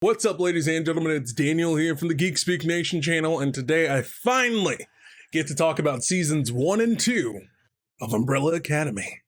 What's up, ladies and gentlemen? It's Daniel here from the GeekSpeakNation channel, and today I finally get to talk about seasons 1 and 2 of Umbrella Academy.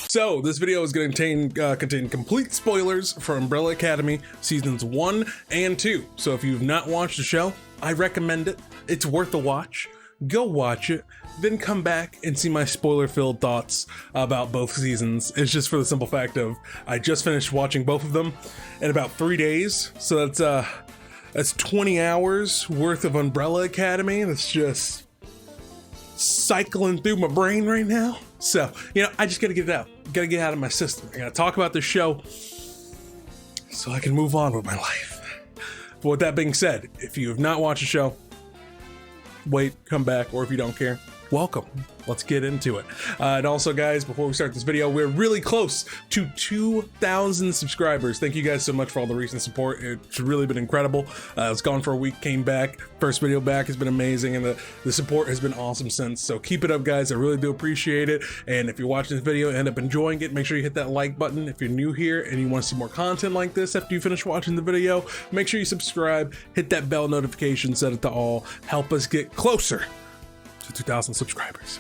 So, this video is going to contain complete spoilers for Umbrella Academy Seasons 1 and 2. So if you've not watched the show, I recommend it. It's worth a watch. Go watch it, then come back and see my spoiler-filled thoughts about both seasons. It's just for the simple fact of, I just finished watching both of them in about 3 days. So that's 20 hours worth of Umbrella Academy. That's just cycling through my brain right now. So, I just gotta get it out. Gotta get it out of my system. I gotta talk about this show so I can move on with my life. But with that being said, if you have not watched the show, wait, come back, or if you don't care, welcome. Let's get into it. And also, guys, before we start this video, we're really close to 2,000 subscribers. Thank you guys so much for all the recent support. It's really been incredible. It's gone for a week, came back. First video back has been amazing, and the support has been awesome since. So keep it up, guys. I really do appreciate it. And if you're watching this video and end up enjoying it, make sure you hit that like button. If you're new here and you want to see more content like this after you finish watching the video, make sure you subscribe, hit that bell notification, set it to all. Help us get closer to 2,000 subscribers.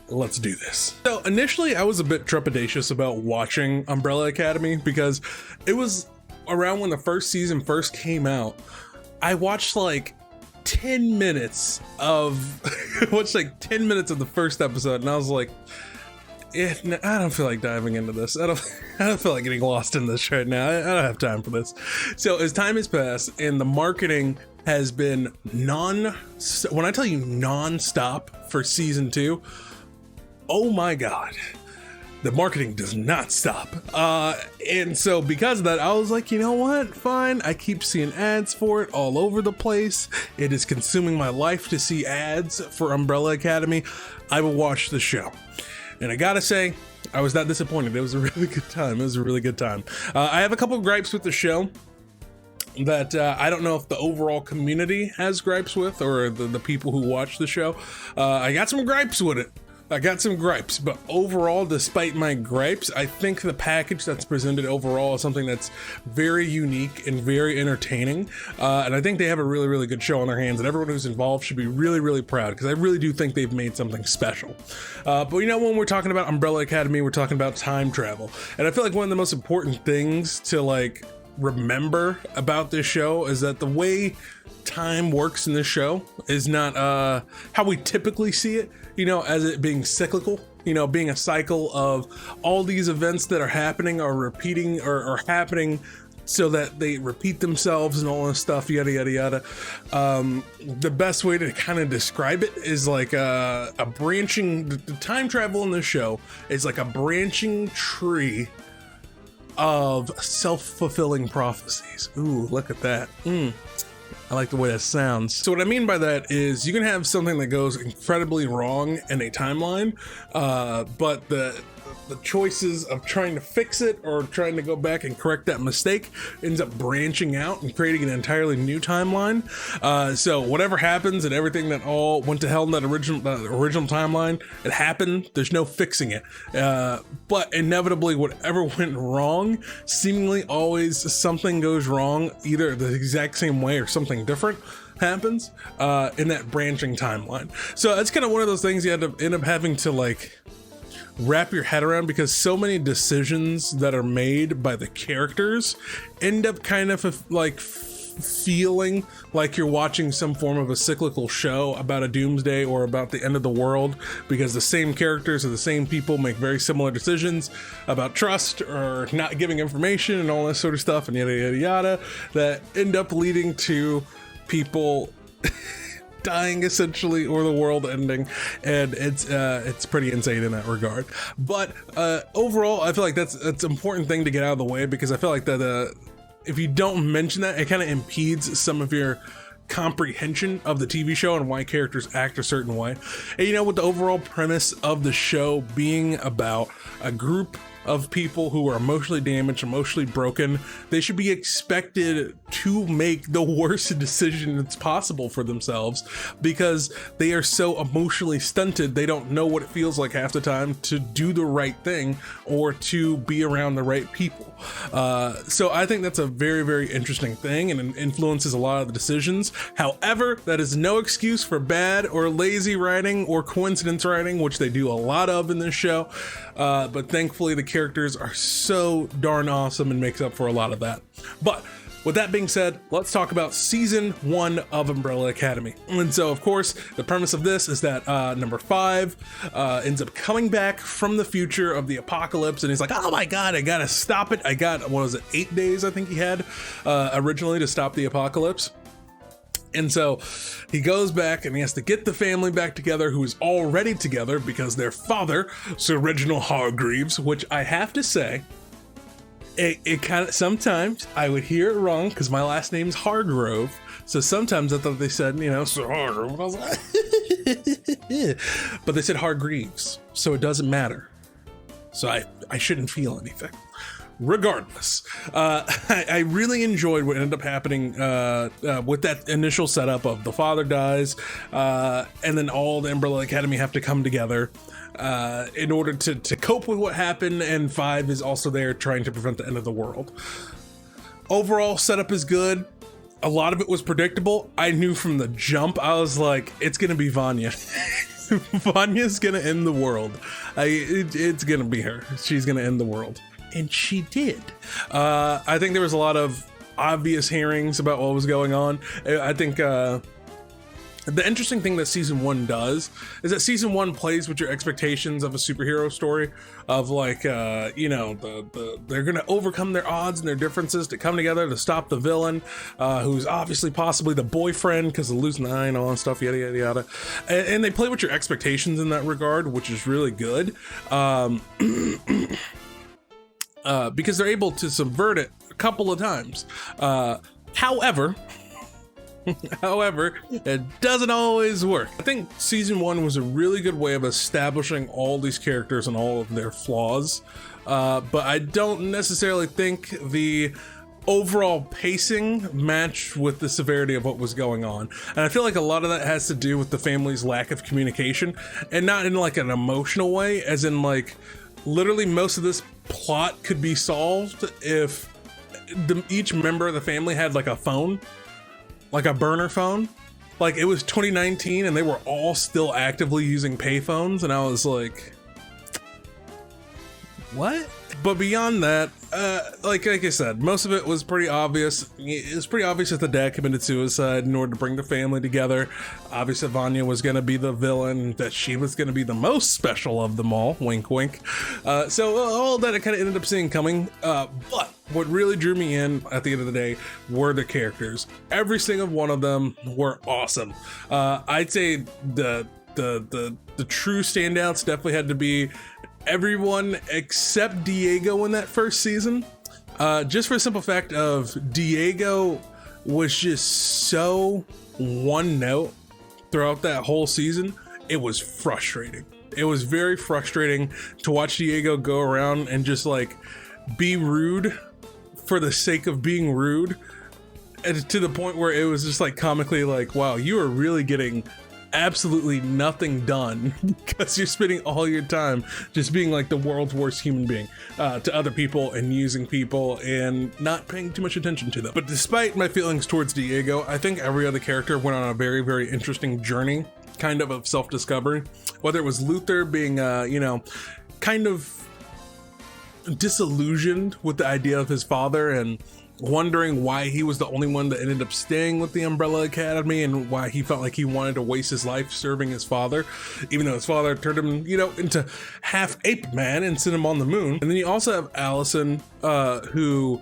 Let's do this. So initially I was a bit trepidatious about watching Umbrella Academy because it was around when the first season first came out. I watched like 10 minutes of the first episode, and I was like, I don't feel like diving into this. I don't feel like getting lost in this right now. I don't have time for this. So as time has passed and the marketing has been when I tell you non-stop for season 2, oh my god, the marketing does not stop. And so because of that, I was like, you know what, fine. I keep seeing ads for it all over the place. It is consuming my life to see ads for Umbrella Academy. I will watch the show. And I gotta say, I was not disappointed. It was a really good time. It was a really good time. I have a couple of gripes with the show that I don't know if the overall community has gripes with, or the people who watch the show. I got some gripes with it. But overall, despite my gripes, I think the package that's presented overall is something that's very unique and very entertaining. And I think they have a really, really good show on their hands, and everyone who's involved should be really, really proud, because I really do think they've made something special. But when we're talking about Umbrella Academy, we're talking about time travel. And I feel like one of the most important things to remember about this show is that the way time works in this show is not how we typically see it, as it being cyclical, being a cycle of all these events that are happening or repeating or happening so that they repeat themselves and all this stuff, yada, yada, yada. The best way to kind of describe it is like a branching, the time travel in this show is like a branching tree of self-fulfilling prophecies. Ooh, look at that. I like the way that sounds. So what I mean by that is you can have something that goes incredibly wrong in a timeline, but the choices of trying to fix it or trying to go back and correct that mistake ends up branching out and creating an entirely new timeline. So whatever happens and everything that all went to hell in that original timeline, it happened. There's no fixing it. But inevitably, whatever went wrong, seemingly always something goes wrong, either the exact same way or something different happens in that branching timeline. So that's kind of one of those things you end up having to wrap your head around, because so many decisions that are made by the characters end up kind of feeling like you're watching some form of a cyclical show about a doomsday or about the end of the world, because the same characters or the same people make very similar decisions about trust or not giving information and all this sort of stuff and yada, yada, yada, that end up leading to people dying essentially, or the world ending, and it's pretty insane in that regard. But overall, I feel like that's an important thing to get out of the way, because I feel like that if you don't mention that, it kind of impedes some of your comprehension of the TV show and why characters act a certain way. And you know, with the overall premise of the show being about a group of people who are emotionally damaged, emotionally broken, they should be expected to make the worst decision that's possible for themselves because they are so emotionally stunted. They don't know what it feels like half the time to do the right thing or to be around the right people. So I think that's a very, very interesting thing and influences a lot of the decisions. However, that is no excuse for bad or lazy writing or coincidence writing, which they do a lot of in this show. But thankfully the characters are so darn awesome and makes up for a lot of that. But with that being said, let's talk about season 1 of Umbrella Academy. And so of course, the premise of this is that number 5 ends up coming back from the future of the apocalypse, and he's like, oh my god, I gotta stop it. I got, what was it, 8 days I think he had originally to stop the apocalypse. And so he goes back and he has to get the family back together, who is already together because their father, Sir Reginald Hargreaves, which I have to say, it kind of, sometimes I would hear it wrong because my last name's Hargrove. So sometimes I thought they said, you know, Sir Hargrove. And I was like, but they said Hargreaves, so it doesn't matter. So I shouldn't feel anything. Regardless, I really enjoyed what ended up happening with that initial setup of the father dies, and then all the Umbrella Academy have to come together in order to cope with what happened, and 5 is also there trying to prevent the end of the world. Overall, setup is good. A lot of it was predictable. I knew from the jump, I was like, it's gonna be Vanya. Vanya's gonna end the world. It's gonna be her. She's gonna end the world. And she did. I think there was a lot of obvious hearings about what was going on. I think the interesting thing that season 1 does is that season 1 plays with your expectations of a superhero story of like, you know, they're going to overcome their odds and their differences to come together to stop the villain, who's obviously possibly the boyfriend because of losing the eye and all that stuff, yada, yada, yada. And they play with your expectations in that regard, which is really good. Because they're able to subvert it a couple of times. However, it doesn't always work. I think season 1 was a really good way of establishing all these characters and all of their flaws. But I don't necessarily think the overall pacing matched with the severity of what was going on. And I feel like a lot of that has to do with the family's lack of communication, and not in like an emotional way, as in like, literally most of this plot could be solved if each member of the family had like a phone, like a burner phone. Like it was 2019 and they were all still actively using payphones, and I was like, what? But beyond that, like I said, most of it was pretty obvious. It was pretty obvious that the dad committed suicide in order to bring the family together. Obviously, Vanya was going to be the villain, that she was going to be the most special of them all. Wink, wink. So all that I kind of ended up seeing coming. But what really drew me in at the end of the day were the characters. Every single one of them were awesome. I'd say the true standouts definitely had to be everyone except Diego in that first season, just for the simple fact of Diego was just so one note throughout that whole season. It was frustrating. It was very frustrating to watch Diego go around and just like be rude for the sake of being rude, and to the point where it was just like comically like, wow, you are really getting absolutely nothing done because you're spending all your time just being like the world's worst human being to other people and using people and not paying too much attention to them. But despite my feelings towards Diego, I think every other character went on a very, very interesting journey, kind of self-discovery. Whether it was Luther being, you know, kind of disillusioned with the idea of his father and wondering why he was the only one that ended up staying with the Umbrella Academy, and why he felt like he wanted to waste his life serving his father, even though his father turned him, you know, into half ape man and sent him on the moon. And then you also have Allison, who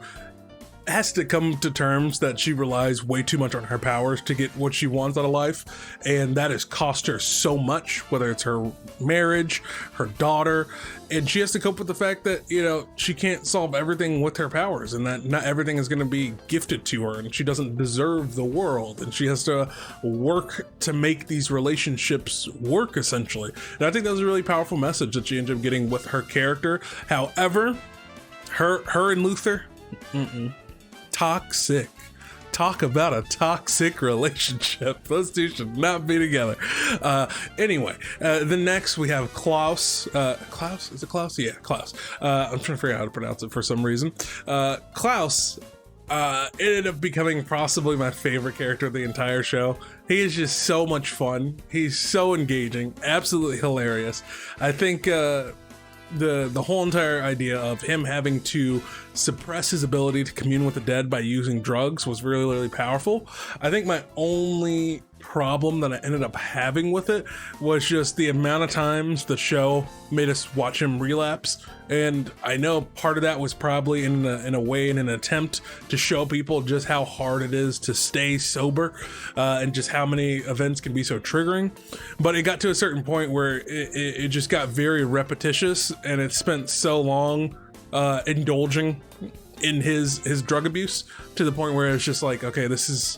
has to come to terms that she relies way too much on her powers to get what she wants out of life, and that has cost her so much, whether it's her marriage, her daughter, and she has to cope with the fact that, you know, she can't solve everything with her powers, and that not everything is going to be gifted to her, and she doesn't deserve the world, and she has to work to make these relationships work, essentially. And I think that was a really powerful message that she ended up getting with her character. However, her and Luther, toxic. Talk about a toxic relationship. Those two should not be together. Anyway, the next we have Klaus. Klaus? Is it Klaus? Yeah, Klaus. I'm trying to figure out how to pronounce it for some reason. Klaus ended up becoming possibly my favorite character of the entire show. He is just so much fun. He's so engaging, absolutely hilarious. I think the whole entire idea of him having to suppress his ability to commune with the dead by using drugs was really, really powerful. I think my only problem that I ended up having with it was just the amount of times the show made us watch him relapse, and I know part of that was probably in an attempt to show people just how hard it is to stay sober, and just how many events can be so triggering. But it got to a certain point where it just got very repetitious, and it spent so long indulging in his drug abuse to the point where it's just like, okay, this is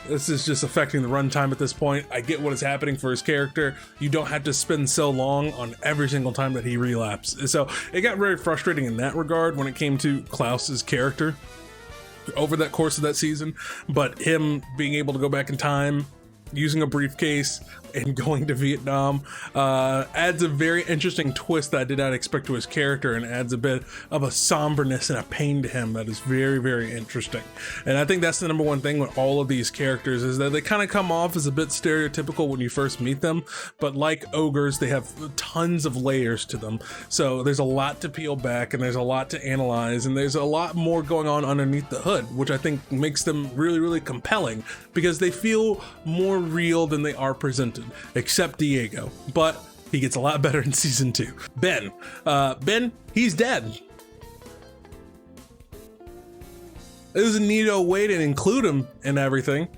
just affecting the runtime at this point. I get what is happening for his character. You don't have to spend so long on every single time that he relapses. So it got very frustrating in that regard when it came to Klaus's character over that course of that season. But him being able to go back in time, using a briefcase, and going to Vietnam adds a very interesting twist that I did not expect to his character, and adds a bit of a somberness and a pain to him that is very, very interesting. And I think that's the number one thing with all of these characters, is that they kind of come off as a bit stereotypical when you first meet them, but like ogres, they have tons of layers to them. So there's a lot to peel back, and there's a lot to analyze, and there's a lot more going on underneath the hood, which I think makes them really, really compelling, because they feel more real than they are presented. Except Diego, but he gets a lot better in season 2. Ben, he's dead. It was a neato way to include him in everything.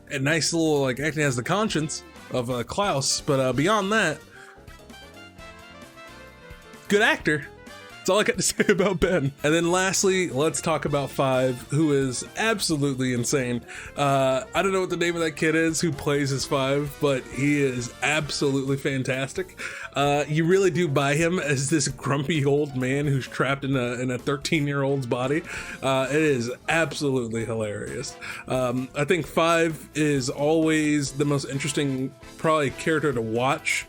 A nice little, like, acting as the conscience of Klaus, but beyond that, good actor. That's all I got to say about Ben. And then lastly, let's talk about 5, who is absolutely insane. I don't know what the name of that kid is who plays as 5, but he is absolutely fantastic. You really do buy him as this grumpy old man who's trapped in a 13-year-old's body. It is absolutely hilarious. I think 5 is always the most interesting, probably, character to watch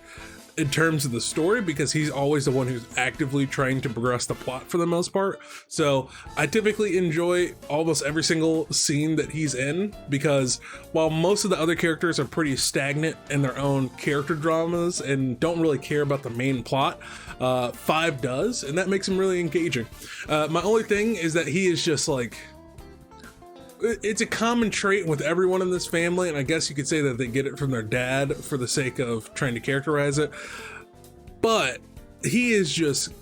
in terms of the story, because he's always the one who's actively trying to progress the plot for the most part. So I typically enjoy almost every single scene that he's in, because while most of the other characters are pretty stagnant in their own character dramas and don't really care about the main plot, 5 does, and that makes him really engaging. My only thing is that he is just like, it's a common trait with everyone in this family, and I guess you could say that they get it from their dad for the sake of trying to characterize it, but he is just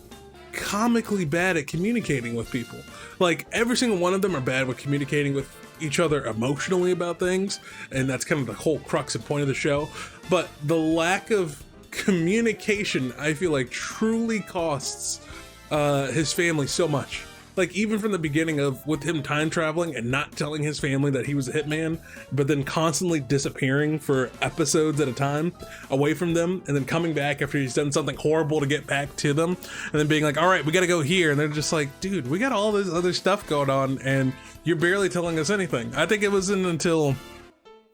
comically bad at communicating with people. Like, every single one of them are bad with communicating with each other emotionally about things, and that's kind of the whole crux and point of the show. But the lack of communication, I feel like, truly costs his family so much. Like, even from the beginning of with him time traveling and not telling his family that he was a hitman, but then constantly disappearing for episodes at a time away from them, and then coming back after he's done something horrible to get back to them, and then being like, all right, we gotta go here. And they're just like, dude, we got all this other stuff going on and you're barely telling us anything. I think it wasn't until,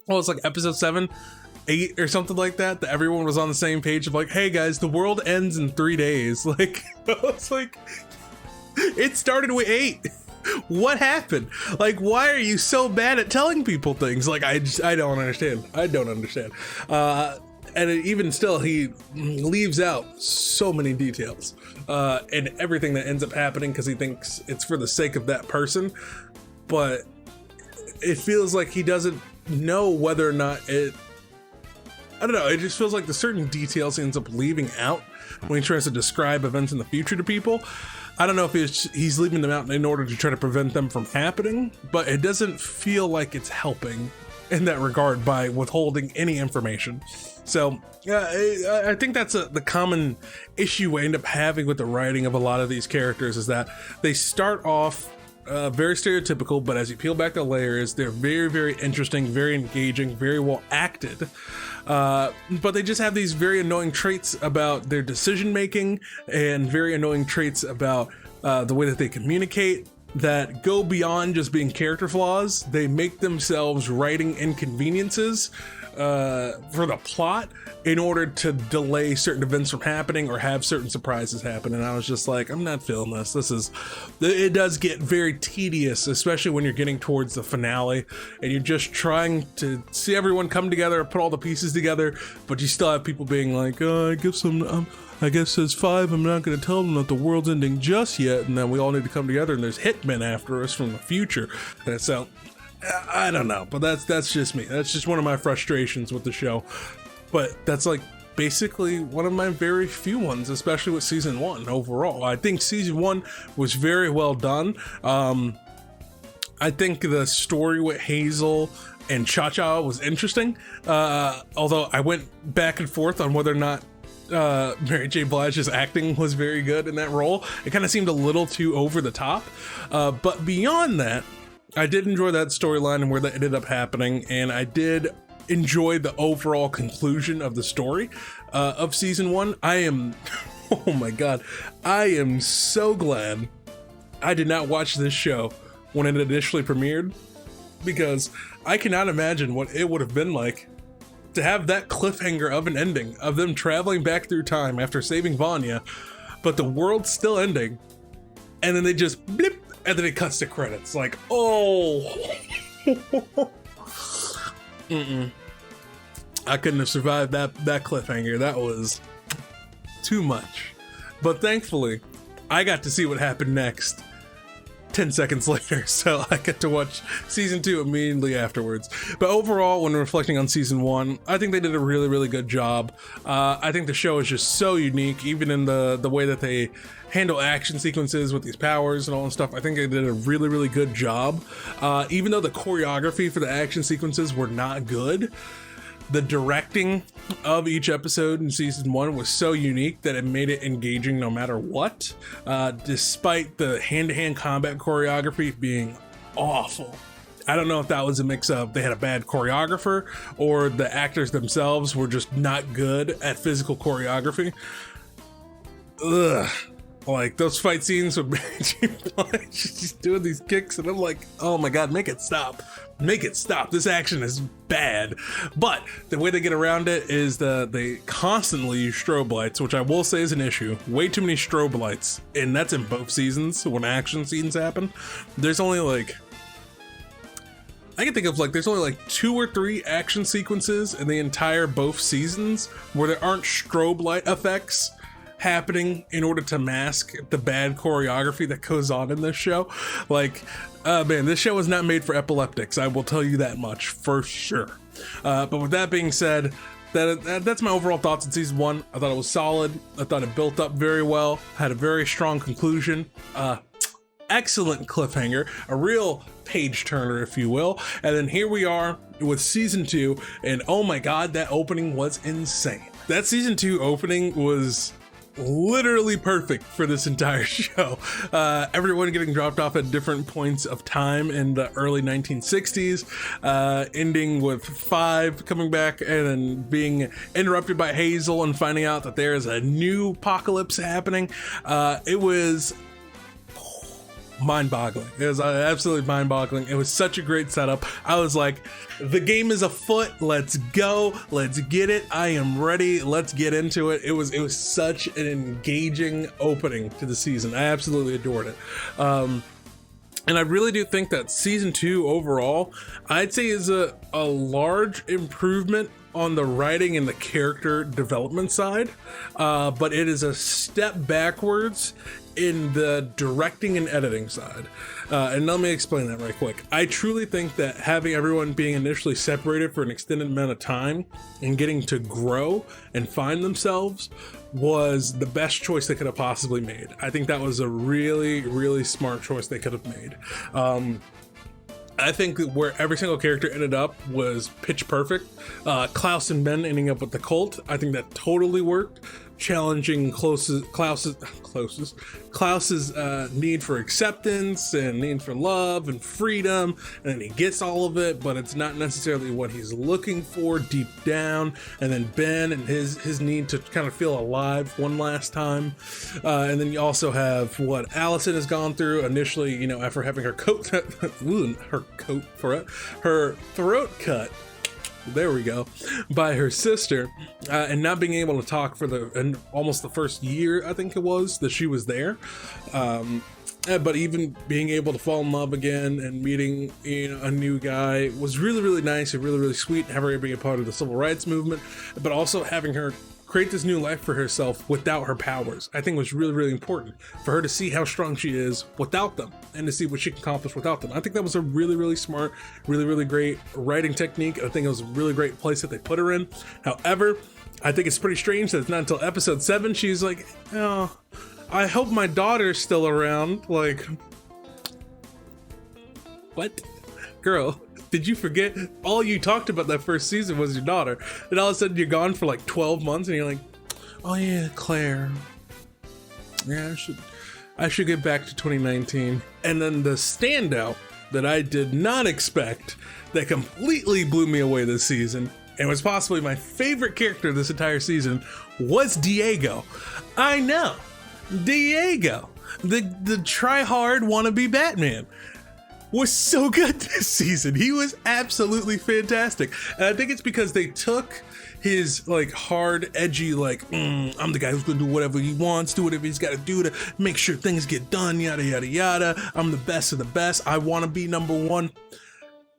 well, it's like episode 7, 8 or something like that, that everyone was on the same page of like, hey guys, the world ends in 3 days. Like, I was like, it started with 8. What happened? Like, why are you so bad at telling people things? Like, I don't understand. I don't understand. And even still, he leaves out so many details and everything that ends up happening because he thinks it's for the sake of that person. But it feels like he doesn't know whether or not I don't know, it just feels like the certain details he ends up leaving out when he tries to describe events in the future to people. I don't know if he's leaving them out in order to try to prevent them from happening, but it doesn't feel like it's helping in that regard by withholding any information. So I think that's the common issue we end up having with the writing of a lot of these characters, is that they start off very stereotypical, but as you peel back the layers, they're very, very interesting, very engaging, very well acted. But they just have these very annoying traits about their decision making and very annoying traits about the way that they communicate that go beyond just being character flaws. They make themselves writing inconveniences for the plot in order to delay certain events from happening or have certain surprises happen. And I was just like, I'm not feeling this. It does get very tedious, especially when you're getting towards the finale and you're just trying to see everyone come together, put all the pieces together, but you still have people being like, I guess there's 5. I'm not going to tell them that the world's ending just yet, and then we all need to come together, and there's hitmen after us from the future. And so I don't know, but that's just me. That's just one of my frustrations with the show. But that's like basically one of my very few ones, especially with season 1 overall. I think season 1 was very well done. I think the story with Hazel and Cha-Cha was interesting, although I went back and forth on whether or not Mary J. Blige's acting was very good in that role. It kind of seemed a little too over the top, but beyond that, I did enjoy that storyline and where that ended up happening, and I did enjoy the overall conclusion of the story of season 1. I am oh my god, I am so glad I did not watch this show when it initially premiered, because I cannot imagine what it would have been like to have that cliffhanger of an ending of them traveling back through time after saving Vanya, but the world's still ending, and then they just blip, and then it cuts to credits. Like, oh. I couldn't have survived that cliffhanger. That was too much. But thankfully, I got to see what happened next 10 seconds later, so I get to watch season 2 immediately afterwards. But overall, when reflecting on season 1, I think they did a really, really good job. I think the show is just so unique, even in the way that they handle action sequences with these powers and all that stuff. I think they did a really, really good job. Even though the choreography for the action sequences were not good, the directing of each episode in season 1 was so unique that it made it engaging no matter what, despite the hand-to-hand combat choreography being awful. I don't know if that was a mix of they had a bad choreographer or the actors themselves were just not good at physical choreography. Ugh. Like those fight scenes with she's doing these kicks, and I'm like, oh my god, make it stop. Make it stop. This action is bad. But the way they get around it is they constantly use strobe lights, which I will say is an issue. Way too many strobe lights, and that's in both seasons when action scenes happen. There's only like, I can think of like, there's only like 2 or 3 action sequences in the entire both seasons where there aren't strobe light effects happening in order to mask the bad choreography that goes on in this show. Like, man, this show is not made for epileptics. I will tell you that much for sure. But with that being said, that's my overall thoughts on season 1. I thought it was solid. I thought it built up very well, had a very strong conclusion, excellent cliffhanger, a real page turner, if you will. And then here we are with season 2, and oh my god, that opening was insane. That season 2 opening was literally perfect for this entire show. Everyone getting dropped off at different points of time in the early 1960s, ending with 5 coming back and then being interrupted by Hazel and finding out that there is a new apocalypse happening. It was mind-boggling. It was absolutely mind-boggling. It was such a great setup. I was like, the game is afoot. Let's go. Let's get it. I am ready. Let's get into it. It was such an engaging opening to the season. I absolutely adored it. And I really do think that season 2 overall, I'd say is a large improvement on the writing and the character development side, but it is a step backwards in the directing and editing side. And let me explain that right quick. I truly think that having everyone being initially separated for an extended amount of time and getting to grow and find themselves was the best choice they could have possibly made. I think that was a really, really smart choice they could have made. I think that where every single character ended up was pitch perfect. Klaus and Ben ending up with the cult, I think that totally worked. Challenging Klaus's need for acceptance and need for love and freedom, and then he gets all of it, but it's not necessarily what he's looking for deep down. And then Ben and his need to kind of feel alive one last time. And then you also have what Allison has gone through initially, you know, after having her throat cut. There we go, by her sister, and not being able to talk for almost the first year, I think it was, that she was there. But even being able to fall in love again and meeting, you know, a new guy was really, really nice and really, really sweet. Having her be a part of the civil rights movement, but also having her create this new life for herself without her powers, I think was really, really important for her to see how strong she is without them and to see what she can accomplish without them. I think that was a really, really smart, really, really great writing technique. I think it was a really great place that they put her in. However, I think it's pretty strange that it's not until episode 7 she's like, oh, I hope my daughter's still around. Like, what? Girl, did you forget all you talked about that first season was your daughter, and all of a sudden you're gone for like 12 months and you're like, oh yeah, Claire, yeah, I should get back to 2019. And then the standout that I did not expect, that completely blew me away this season and was possibly my favorite character this entire season, was Diego. I know, Diego, the try-hard wannabe Batman, was so good this season. He was absolutely fantastic. And I think it's because they took his like hard, edgy, like, I'm the guy who's gonna do whatever he wants, do whatever he's gotta do to make sure things get done, yada, yada, yada. I'm the best of the best. I wanna be number one.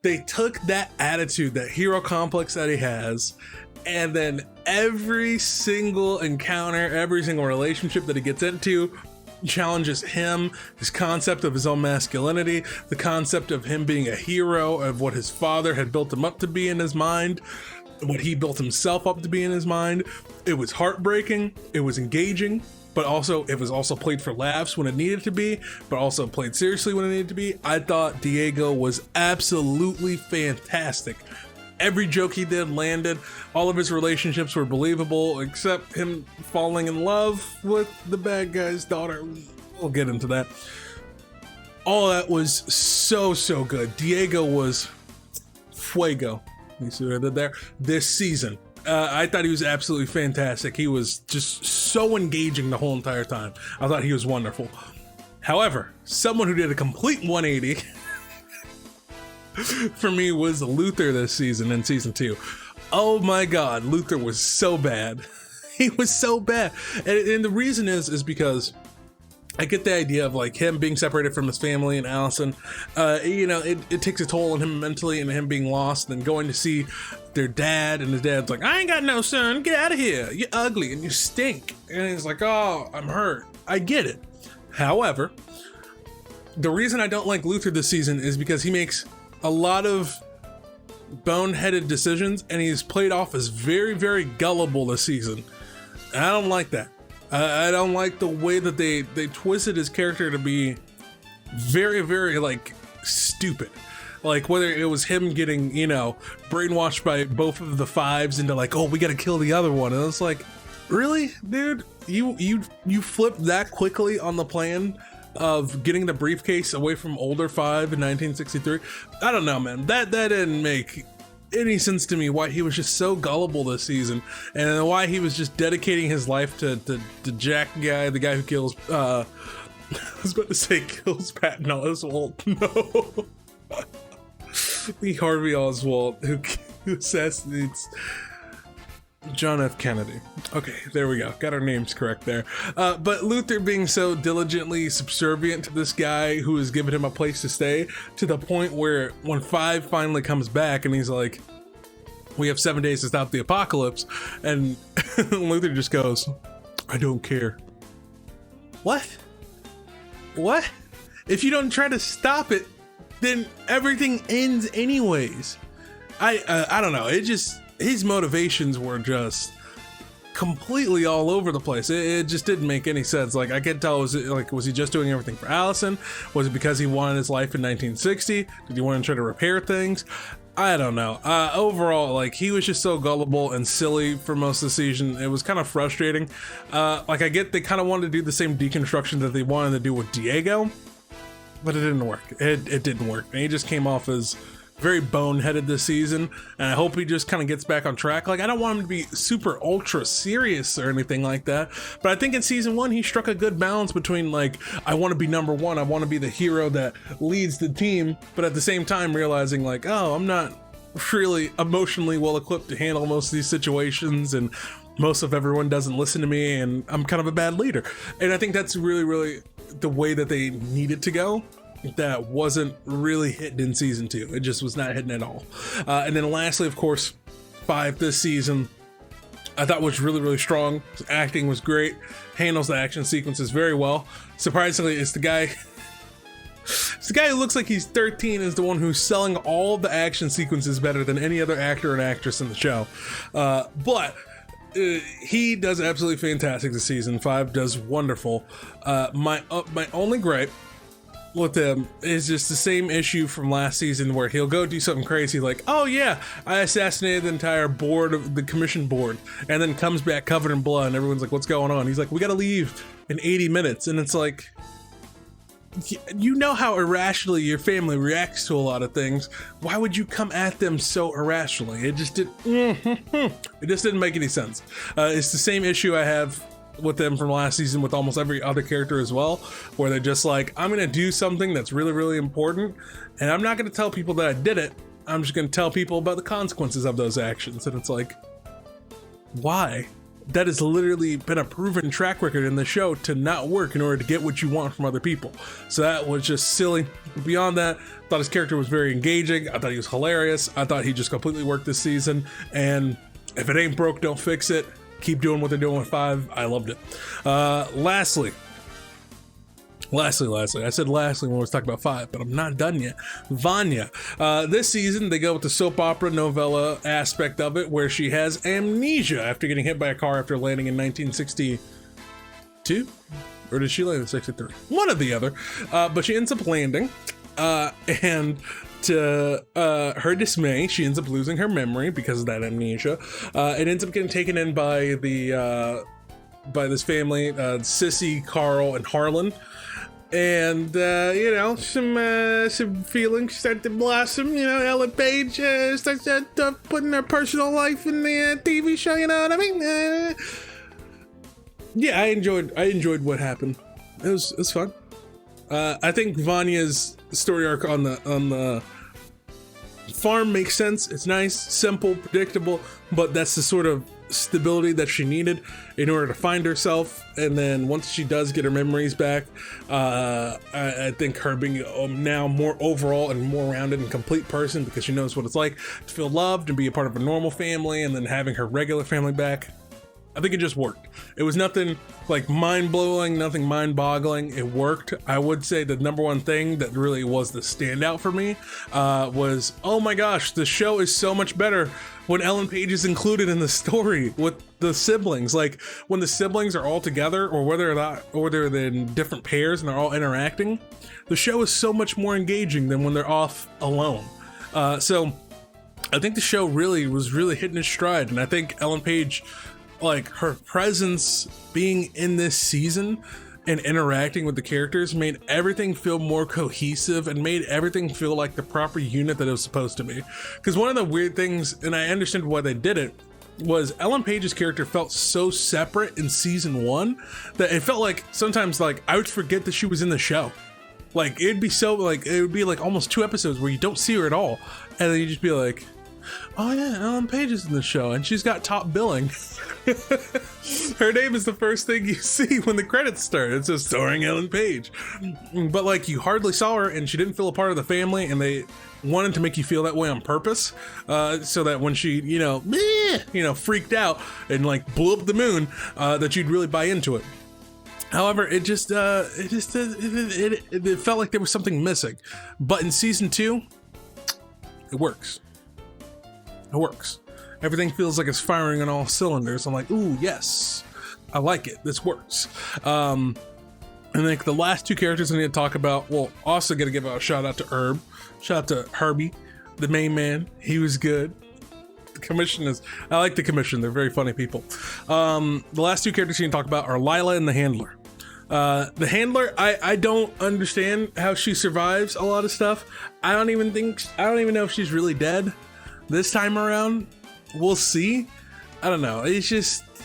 They took that attitude, that hero complex that he has, and then every single encounter, every single relationship that he gets into challenges him, his concept of his own masculinity, the concept of him being a hero, of what his father had built him up to be in his mind, what he built himself up to be in his mind. It was heartbreaking, it was engaging, but also it was also played for laughs when it needed to be, but also played seriously when it needed to be. I thought Diego was absolutely fantastic. Every joke he did landed. All of his relationships were believable, except him falling in love with the bad guy's daughter. We'll get into that. All that was so, so good. Diego was fuego. You see what I did there? This season. I thought he was absolutely fantastic. He was just so engaging the whole entire time. I thought he was wonderful. However, someone who did a complete 180 for me was Luther this season in season 2. Oh my God, Luther was so bad. He was so bad. And the reason is because I get the idea of like him being separated from his family and Allison. You know, it takes a toll on him mentally, and him being lost and going to see their dad, and his dad's like, I ain't got no son, get out of here, you're ugly and you stink. And he's like, oh, I'm hurt. I get it. However, the reason I don't like Luther this season is because he makes a lot of boneheaded decisions, and he's played off as very, very gullible this season. And I don't like that. I don't like the way that they twisted his character to be very, very like stupid. Like whether it was him getting, you know, brainwashed by both of the fives into like, oh, we gotta kill the other one. And it's like, really, dude? You flipped that quickly on the plan of getting the briefcase away from older five in 1963. I don't know, man. That didn't make any sense to me, why he was just so gullible this season, and why he was just dedicating his life to Jack guy, the guy who kills I was about to say kills Patton Oswalt. No. The Harvey Oswalt who assassinates John F. Kennedy. Okay, there we go. Got our names correct there. But Luther being so diligently subservient to this guy who has given him a place to stay, to the point where when 5 finally comes back and he's like, we have 7 days to stop the apocalypse, and Luther just goes, I don't care. What? what? If you don't try to stop it, then everything ends anyways. I don't know. It just, his motivations were just completely all over the place. It just didn't make any sense. Like, I can't tell, was he just doing everything for Allison? Was it because he wanted his life in 1960? Did he want to try to repair things? I don't know. Overall, like, he was just so gullible and silly for most of the season. It was kind of frustrating. Like, I get they kind of wanted to do the same deconstruction that they wanted to do with Diego, but it didn't work. It didn't work. And he just came off as very boneheaded this season, and I hope he just kind of gets back on track. Like, I don't want him to be super ultra serious or anything like that, but I think in season 1 he struck a good balance between, like, I want to be number one, I want to be the hero that leads the team, but at the same time realizing, like, oh, I'm not really emotionally well equipped to handle most of these situations, and most of everyone doesn't listen to me, and I'm kind of a bad leader. And I think that's really the way that they needed to go. That wasn't really hitting in season 2. It just was not hitting at all. And then lastly, of course, 5 this season, I thought was really strong. His acting was great. Handles the action sequences very well. Surprisingly, it's the guy who looks like he's 13 is the one who's selling all the action sequences better than any other actor and actress in the show. But he does absolutely fantastic this season. 5 does wonderful. My only gripe with him is just the same issue from last season, where he'll go do something crazy like, oh yeah, I assassinated the entire board of the commission board, and then comes back covered in blood, and everyone's like, what's going on? He's like, we gotta leave in 80 minutes. And it's like, you know how irrationally your family reacts to a lot of things. Why would you come at them so irrationally? It just didn't make any sense. It's the same issue I have with them from last season with almost every other character as well, where they're just like, I'm gonna do something that's really important, and I'm not gonna tell people that I did it. I'm just gonna tell people about the consequences of those actions. And it's like, why? That has literally been a proven track record in the show to not work in order to get what you want from other people. So that was just silly. Beyond that, I thought his character was very engaging. I thought he was hilarious. I thought he just completely worked this season, and if it ain't broke, don't fix it. Keep doing what they're doing with 5. I loved it. Lastly, I said lastly when we was talking about 5, but I'm not done yet. Vanya. This season, they go with the soap opera novella aspect of it, where she has amnesia after getting hit by a car after landing in 1962? Or did she land in 63? One or the other. But she ends up landing. And to her dismay, she ends up losing her memory because of that amnesia. It ends up getting taken in by by this family, Sissy, Carl, and Harlan. And you know, some feelings start to blossom. You know, Ellen Page starts putting her personal life in the TV show. You know what I mean? Yeah, I enjoyed what happened. It was fun. I think Vanya's story arc on the farm makes sense. It's nice, simple, predictable, but that's the sort of stability that she needed in order to find herself. And then once she does get her memories back, I think her being now more overall and more rounded and complete person, because she knows what it's like to feel loved and be a part of a normal family, and then having her regular family back, I think it just worked. It was nothing like mind-blowing, nothing mind-boggling. It worked. I would say the number one thing that really was the standout for me was, oh my gosh, the show is so much better when Ellen Page is included in the story with the siblings. Like, when the siblings are all together, or whether they're in different pairs and they're all interacting, the show is so much more engaging than when they're off alone. So I think the show was really hitting its stride, and I think Ellen Page, like, her presence being in this season and interacting with the characters made everything feel more cohesive and made everything feel like the proper unit that it was supposed to be. Because one of the weird things, and I understand why they did it, was Ellen Page's character felt so separate in season 1 that it felt like sometimes, like, I would forget that she was in the show. Like, it would be like almost 2 episodes where you don't see her at all, and then you just be like, oh yeah, Ellen Page is in the show, and she's got top billing. Her name is the first thing you see when the credits start. It says starring Ellen Page. But like, you hardly saw her, and she didn't feel a part of the family, and they wanted to make you feel that way on purpose, so that when she, freaked out and like blew up the moon, that you'd really buy into it. However, it felt like there was something missing. But in season 2, it works. It works. Everything feels like it's firing on all cylinders. I'm like, ooh, yes, I like it. This works. And like the last 2 characters I need to talk about. Well, also got to give a shout out to Herb. Shout out to Harvey, the main man. He was good. The commission I like the commission. They're very funny people. The last 2 characters you can talk about are Lila and the handler. The handler, I don't understand how she survives a lot of stuff. I don't even know if she's really dead this time around. We'll see. I don't know.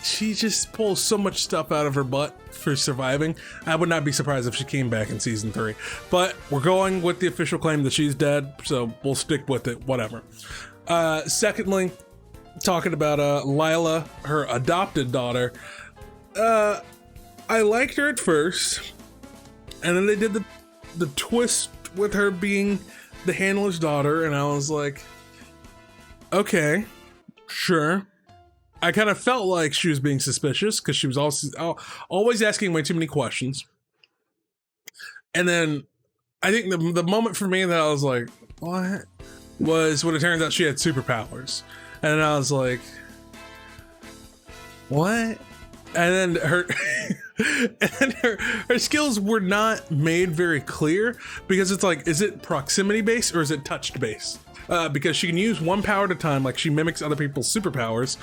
She just pulls so much stuff out of her butt for surviving. I would not be surprised if she came back in season 3, but we're going with the official claim that she's dead, so we'll stick with it, whatever. Secondly, talking about Lila, her adopted daughter. I liked her at first, and then they did the twist with her being the handler's daughter, and I was like, okay, sure. I kind of felt like she was being suspicious because she was always asking way too many questions. And then I think the moment for me that I was like, what? Was when it turns out she had superpowers. And I was like, what? And then her skills were not made very clear, because it's like, is it proximity based or is it touched based? Because she can use one power at a time, like she mimics other people's superpowers.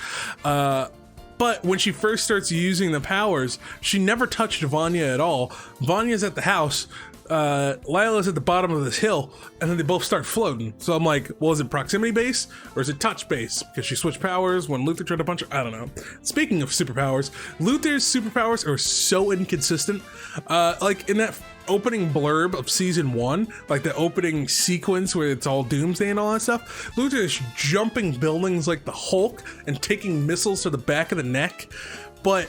But when she first starts using the powers, she never touched Vanya at all. Vanya's at the house. Lila's at the bottom of this hill, and then they both start floating. So I'm like, well, is it proximity based or is it touch based? Because she switched powers when Luther tried to punch her. I don't know. Speaking of superpowers, Luther's superpowers are so inconsistent. Like in that opening blurb of season 1, like the opening sequence where it's all doomsday and all that stuff, Luther is jumping buildings like the Hulk and taking missiles to the back of the neck. But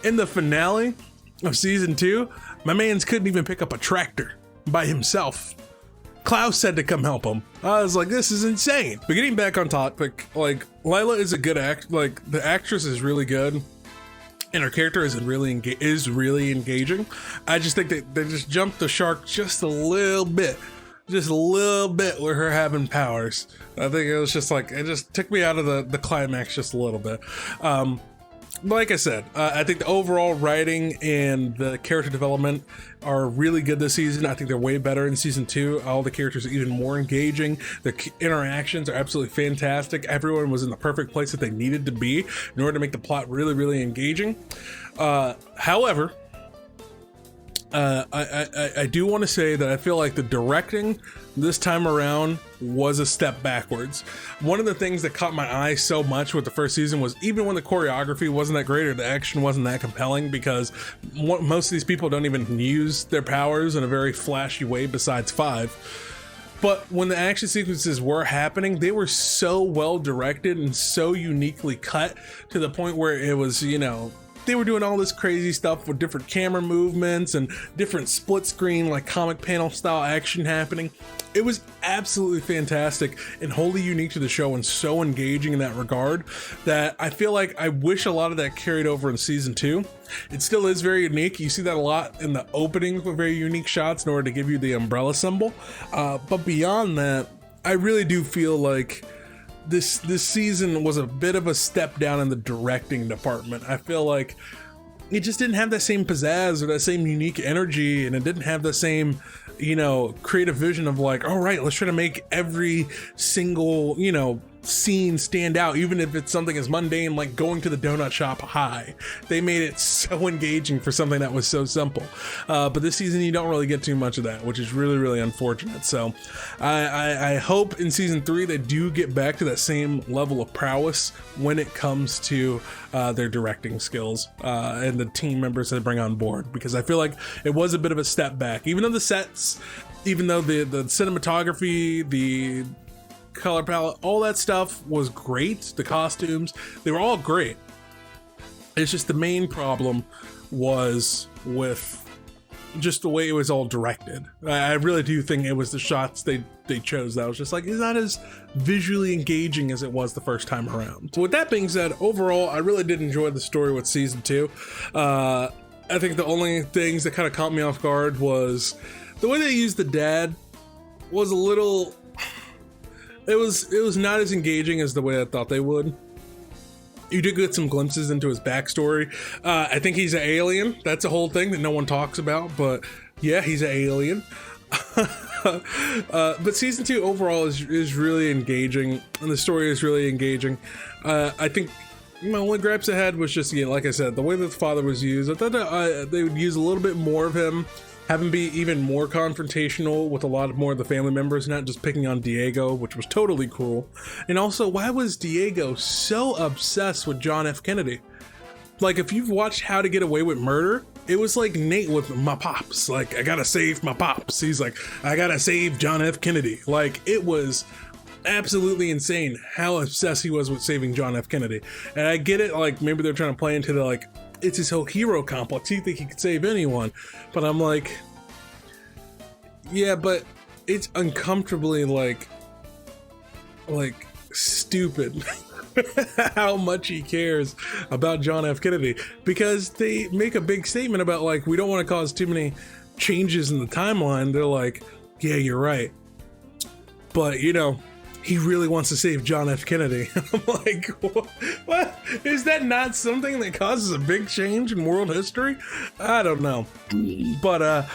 in the finale of season 2, my mans couldn't even pick up a tractor by himself. Klaus said to come help him. I was like, this is insane. But getting back on topic, like Lila is a good like the actress is really good, and her character is really engaging. I just think they just jumped the shark just a little bit with her having powers. I think it was just like, it just took me out of the climax just a little bit. Like I said, I think the overall writing and the character development are really good this season. I think they're way better in season 2. All the characters are even more engaging. The interactions are absolutely fantastic. Everyone was in the perfect place that they needed to be in order to make the plot really, really engaging. However, I do want to say that I feel like the directing this time around was a step backwards. One of the things that caught my eye so much with the first season was, even when the choreography wasn't that great or the action wasn't that compelling, because most of these people don't even use their powers in a very flashy way besides 5. But when the action sequences were happening, they were so well directed and so uniquely cut, to the point where it was, you know, they were doing all this crazy stuff with different camera movements and different split screen, like comic panel style action happening. It was absolutely fantastic and wholly unique to the show, and so engaging in that regard that I feel like I wish a lot of that carried over in season 2. It still is very unique. You see that a lot in the openings with very unique shots in order to give you the umbrella symbol. But beyond that, I really do feel like this season was a bit of a step down in the directing department. I feel like it just didn't have that same pizzazz or that same unique energy, and it didn't have the same, you know, creative vision of like, all right, let's try to make every single, you know, scene stand out, even if it's something as mundane like going to the donut shop high. They made it so engaging for something that was so simple. But this season you don't really get too much of that, which is really, really unfortunate. So I hope in season 3 they do get back to that same level of prowess when it comes to their directing skills and the team members they bring on board, because I feel like it was a bit of a step back. Even though the sets, even though the cinematography, the color palette, all that stuff was great, the costumes, they were all great. It's just the main problem was with just the way it was all directed. I really do think it was the shots they chose that was just like, is that as visually engaging as it was the first time around. So with that being said, overall I really did enjoy the story with season 2. I think the only things that kind of caught me off guard was the way they used the dad was a little, it was not as engaging as the way I thought they would. You did get some glimpses into his backstory. I think he's an alien. That's a whole thing that no one talks about, but yeah, he's an alien. But season 2 overall is really engaging, and the story is really engaging. I think my only gripes I had was just, like I said, the way that the father was used. I thought that they would use a little bit more of him, have him be even more confrontational with a lot more of the family members, not just picking on Diego, which was totally cruel. And also, why was Diego so obsessed with John F. Kennedy? Like, if you've watched How to Get Away with Murder, it was like Nate with my pops. Like, I gotta save my pops. He's like, I gotta save John F. Kennedy. Like, it was absolutely insane how obsessed he was with saving John F. Kennedy. And I get it, like, maybe they're trying to play into the, like, it's his whole hero complex. He think he could save anyone. But I'm like, yeah, but it's uncomfortably, like stupid how much he cares about John F. Kennedy, because they make a big statement about, like, we don't want to cause too many changes in the timeline. They're like, yeah, you're right, but you know, he really wants to save John F. Kennedy. I'm like, what? Is that not something that causes a big change in world history? I don't know. But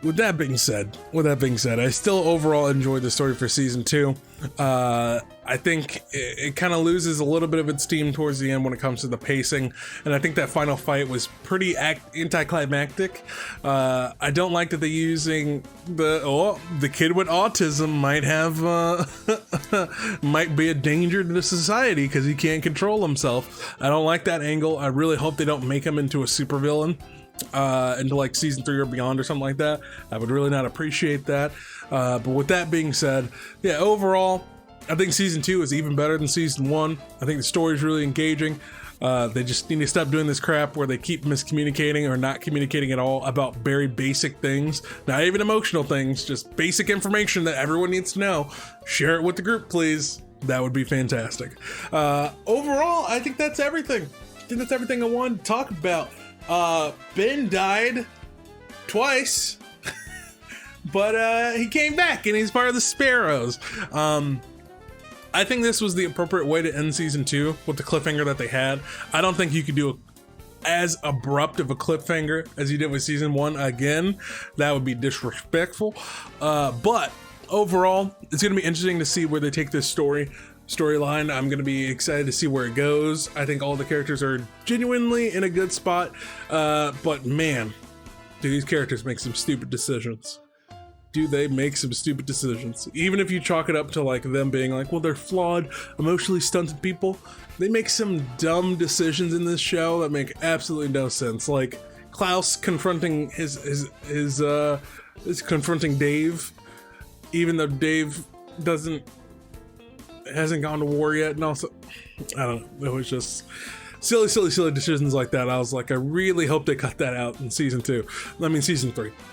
with that being said, I still overall enjoyed the story for season 2. I think it kind of loses a little bit of its steam towards the end when it comes to the pacing, and I think that final fight was pretty anticlimactic. I don't like that they're using the kid with autism might have might be a danger to the society because he can't control himself. I don't like that angle. I really hope they don't make him into a supervillain into like season 3 or beyond or something like that. I would really not appreciate that. But with that being said, yeah, overall, I think season 2 is even better than season 1. I think the story is really engaging. They just need to stop doing this crap where they keep miscommunicating or not communicating at all about very basic things, not even emotional things, just basic information that everyone needs to know. Share it with the group, please. That would be fantastic. Overall, I think that's everything. I think that's everything I wanted to talk about. Ben died twice, but he came back and he's part of the Sparrows. I think this was the appropriate way to end season 2 with the cliffhanger that they had. I don't think you could do as abrupt of a cliffhanger as you did with season 1 again. That would be disrespectful. But overall, it's going to be interesting to see where they take this storyline. I'm going to be excited to see where it goes. I think all the characters are genuinely in a good spot. But man, do these characters make some stupid decisions. Do they make some stupid decisions? Even if you chalk it up to like them being like, well, they're flawed, emotionally stunted people, they make some dumb decisions in this show that make absolutely no sense. Like Klaus confronting his confronting Dave, even though Dave hasn't gone to war yet, and also I don't know, it was just silly decisions like that. I was like, I really hope they cut that out in season 3.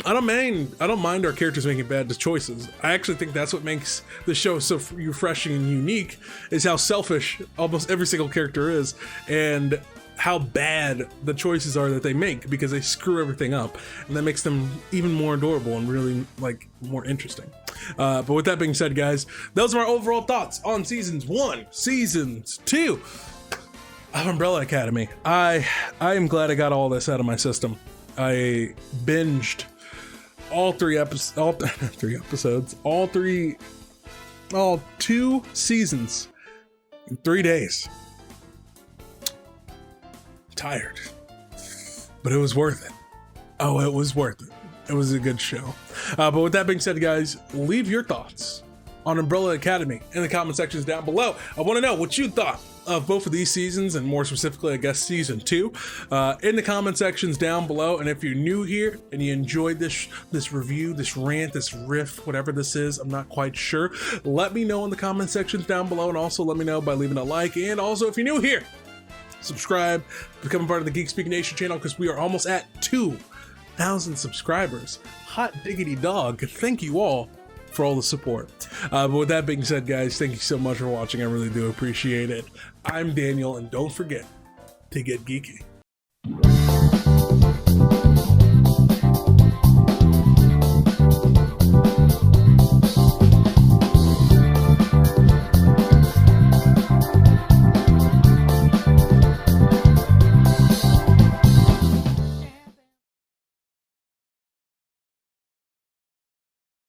I don't mind our characters making bad choices. I actually think that's what makes the show so refreshing and unique, is how selfish almost every single character is, and how bad the choices are that they make, because they screw everything up, and that makes them even more adorable and really like more interesting. But with that being said, guys, those are our overall thoughts on seasons 1, seasons 2 of Umbrella Academy. I am glad I got all this out of my system. I binged all 2 seasons in 3 days. Tired, but it was worth it. Oh, it was worth it. It was a good show. But with that being said, guys, leave your thoughts on Umbrella Academy in the comment sections down below. I want to know what you thought of both of these seasons, and more specifically, I guess, season 2, in the comment sections down below. And if you're new here and you enjoyed this review, this rant, this riff, whatever this is, I'm not quite sure, let me know in the comment sections down below, and also let me know by leaving a like. And also, if you're new here, subscribe, become a part of the GeekSpeakNation channel, because we are almost at 2,000 subscribers. Hot diggity dog. Thank you all for all the support. But with that being said, guys, thank you so much for watching. I really do appreciate it. I'm Daniel, and don't forget to get geeky.